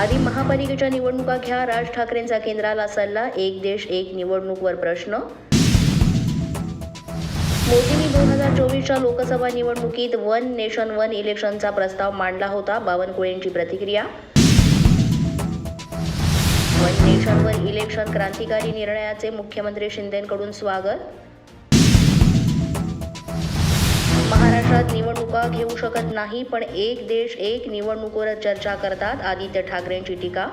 आधी महापालिकेच्या निवडणुका घ्या, राज ठाकरेंचा केंद्राला सल्ला. एक देश एक निवडणूकवर प्रश्न. मोदींनी 2024च्या लोकसभा निवडणुकीत वन नेशन वन इलेक्शनचा प्रस्ताव मांडला होता. बावनकुळेंची प्रतिक्रिया. वन नेशन वन इलेक्शन क्रांतिकारी निर्णयाचे मुख्यमंत्री शिंदेंकडून स्वागत. महाराष्ट्रात निवडणुका घेऊ शकत नाही, पण एक देश एक निवडणुकीवर चर्चा करतात. आदित्य ठाकरेंची टीका.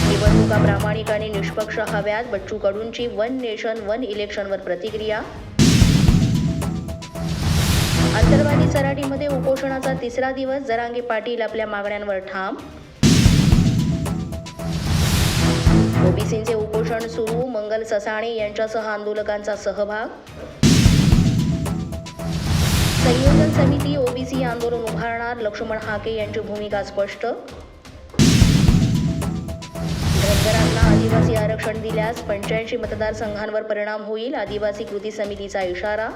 निवडणुका प्रामाणिक आणि निष्पक्ष हव्यात. बच्चू कडूंची वन नेशन वन इलेक्शनवर प्रतिक्रिया. अंतरवाली सराटीमध्ये उपोषणाचा तिसरा दिवस. जरांगे पाटील आपल्या मागण्यांवर ठाम. ओबीसींचे उपोषण सुरू. मंगल ससाणे यांच्यासह आंदोलकांचा सहभाग. संयोजन समिती ओबीसी आंदोलन उभारणार. लक्ष्मण हाके यांची भूमिका स्पष्ट. धनगरांना आदिवासी आरक्षण दिल्यास 85 मतदारसंघांवर परिणाम होईल. आदिवासी कृती समितीचा इशारा.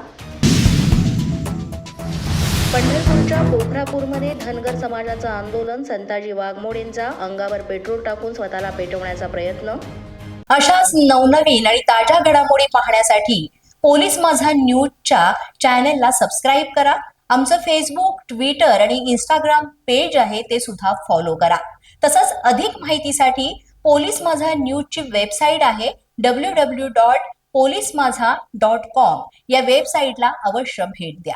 पंढरपूरच्या पोखरापूरमध्ये धनगर समाजाचं आंदोलन. संताजी वाघमोडेंचा अंगावर पेट्रोल टाकून स्वतःला पेटवण्याचा प्रयत्न. अशाच नवनवीन आणि ताज्या घडामोडी पाहण्यासाठी पोलीस माझा न्यूजच्या चॅनेलला सबस्क्राईब करा. आमचं फेसबुक, ट्विटर आणि इंस्टाग्राम पेज आहे, ते सुद्धा फॉलो करा. तसंच अधिक माहितीसाठी पोलीस माझा न्यूजची वेबसाईट आहे www.polismazha.com. या वेबसाईटला अवश्य भेट द्या.